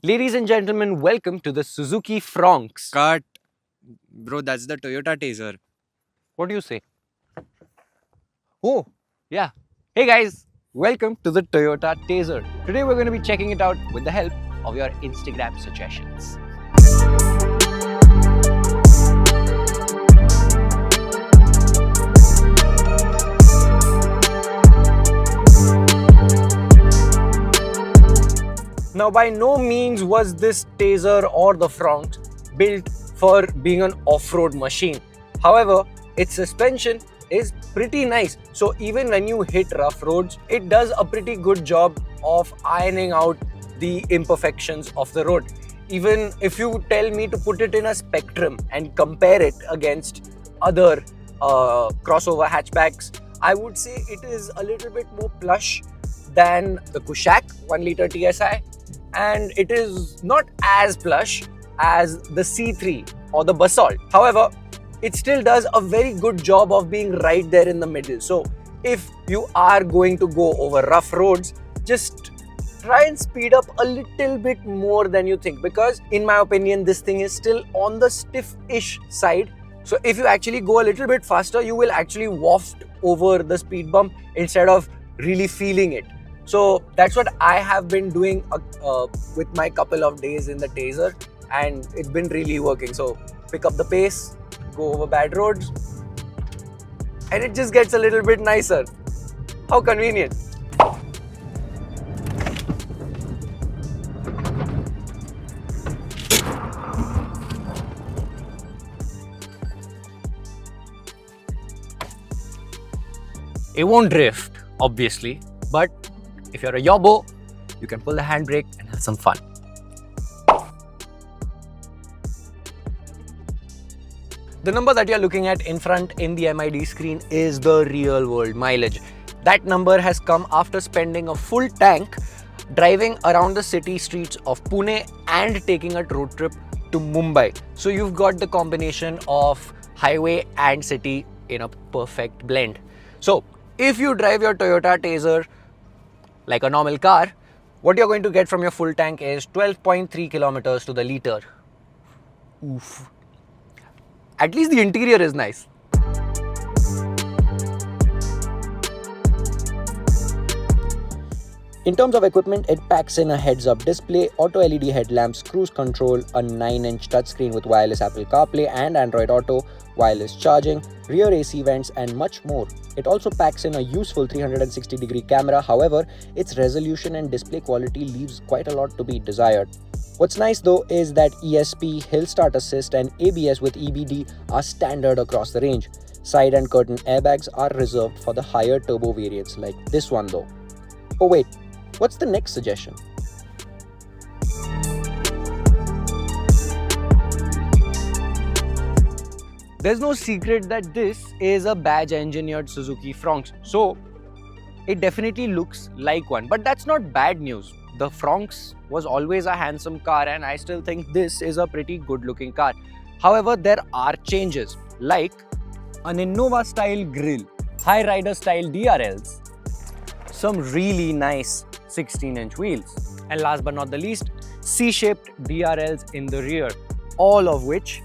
Ladies and gentlemen, welcome to the Suzuki Fronx. Cut. Bro, that's the Toyota Taisor. What do you say? Oh, yeah. Hey guys, welcome to the Toyota Taisor. Today we're going to be checking it out with the help of your Instagram suggestions. Now, by no means was this Taisor or the Fronx built for being an off-road machine. However, its suspension is pretty nice. So even when you hit rough roads, it does a pretty good job of ironing out the imperfections of the road. Even if you tell me to put it in a spectrum and compare it against other crossover hatchbacks, I would say it is a little bit more plush than the Kushaq 1 liter TSI, and it is not as plush as the C3 or the Basalt. However, it still does a very good job of being right there in the middle. So if you are going to go over rough roads, just try and speed up a little bit more than you think, because in my opinion this thing is still on the stiff-ish side. So if you actually go a little bit faster, you will actually waft over the speed bump instead of really feeling it. So that's what I have been doing with my couple of days in the Taisor, and it's been really working. So pick up the pace, go over bad roads, and it just gets a little bit nicer. How convenient. It won't drift, obviously, but if you're a yobbo, you can pull the handbrake and have some fun. The number that you're looking at in front in the MID screen is the real world mileage. That number has come after spending a full tank driving around the city streets of Pune and taking a road trip to Mumbai. So you've got the combination of highway and city in a perfect blend. So if you drive your Toyota Taisor like a normal car, what you're going to get from your full tank is 12.3 kilometers to the liter. Oof. At least the interior is nice. In terms of equipment, it packs in a heads-up display, auto LED headlamps, cruise control, a 9-inch touchscreen with wireless Apple CarPlay and Android Auto, wireless charging, rear AC vents, and much more. It also packs in a useful 360-degree camera. However, its resolution and display quality leaves quite a lot to be desired. What's nice though is that ESP, Hill Start Assist, and ABS with EBD are standard across the range. Side and curtain airbags are reserved for the higher turbo variants like this one though. Oh wait, what's the next suggestion? There's no secret that this is a badge engineered Suzuki Fronx. So it definitely looks like one, but that's not bad news. The Fronx was always a handsome car, and I still think this is a pretty good looking car. However, there are changes like an Innova style grille, high rider style DRLs, some really nice 16-inch wheels, and last but not the least, C-shaped DRLs in the rear, all of which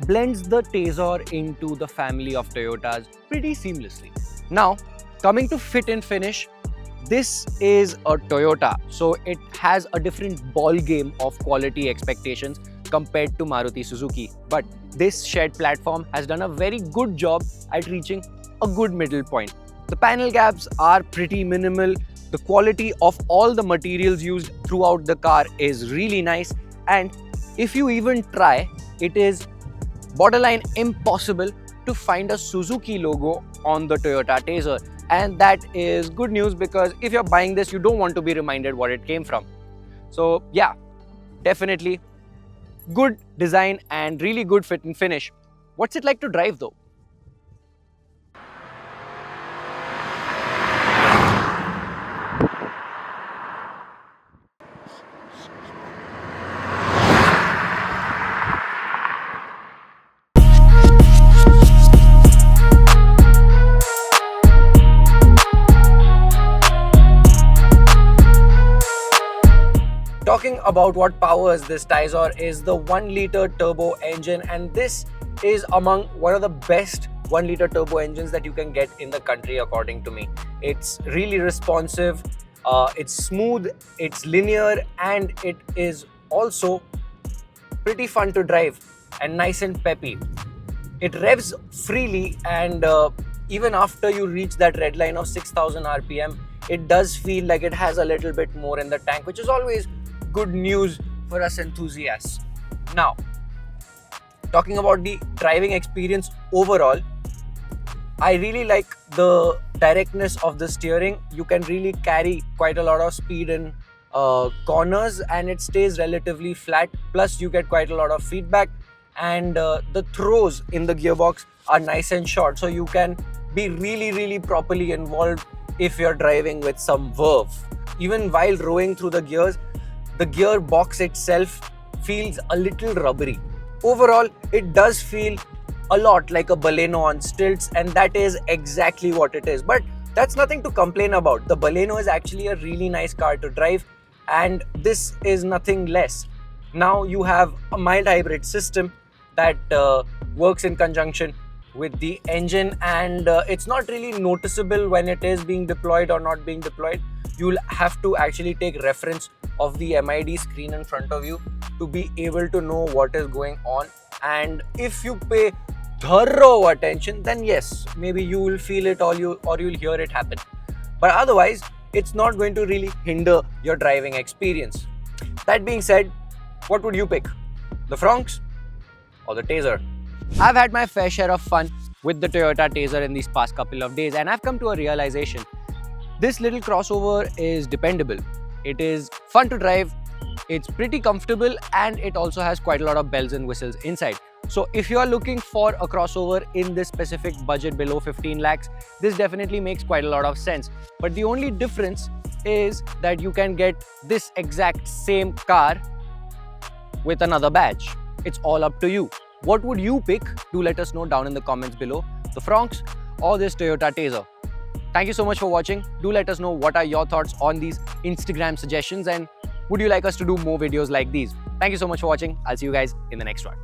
blends the Taisor into the family of Toyotas pretty seamlessly. Now, coming to fit and finish, this is a Toyota, so it has a different ball game of quality expectations compared to Maruti Suzuki. But this shared platform has done a very good job at reaching a good middle point. The panel gaps are pretty minimal. The quality of all the materials used throughout the car is really nice, and if you even try, it is borderline impossible to find a Suzuki logo on the Toyota Taisor. And that is good news, because if you're buying this, you don't want to be reminded what it came from. So yeah, definitely good design and really good fit and finish. What's it like to drive though? Talking about what powers this Taisor is the 1-liter turbo engine, and this is among one of the best 1-liter turbo engines that you can get in the country, according to me. It's really responsive, it's smooth, it's linear, and it is also pretty fun to drive and nice and peppy. It revs freely, and even after you reach that red line of 6000 RPM, it does feel like it has a little bit more in the tank, which is always good news for us enthusiasts. Now, talking about the driving experience overall, I really like the directness of the steering. You can really carry quite a lot of speed in corners, and it stays relatively flat. Plus, you get quite a lot of feedback, and the throws in the gearbox are nice and short, so you can be really properly involved if you're driving with some verve. Even while rowing through the gears, the gearbox itself feels a little rubbery. Overall, it does feel a lot like a Baleno on stilts, and that is exactly what it is. But that's nothing to complain about. The Baleno is actually a really nice car to drive, and this is nothing less. Now you have a mild hybrid system that works in conjunction with the engine, and it's not really noticeable when it is being deployed or not being deployed. You'll have to actually take reference of the MID screen in front of you to be able to know what is going on, and if you pay thorough attention, then yes, maybe you will feel it or you'll hear it happen. But otherwise, it's not going to really hinder your driving experience. That being said, what would you pick? The Fronx or the Taisor? I've had my fair share of fun with the Toyota Taisor in these past couple of days, and I've come to a realization. This little crossover is dependable. It is fun to drive, it's pretty comfortable, and it also has quite a lot of bells and whistles inside. So if you are looking for a crossover in this specific budget below 15 lakhs, this definitely makes quite a lot of sense. But the only difference is that you can get this exact same car with another badge. It's all up to you. What would you pick? Do let us know down in the comments below. The Fronx or this Toyota Taisor? Thank you so much for watching. Do let us know what are your thoughts on these Instagram suggestions, and would you like us to do more videos like these? Thank you so much for watching. I'll see you guys in the next one.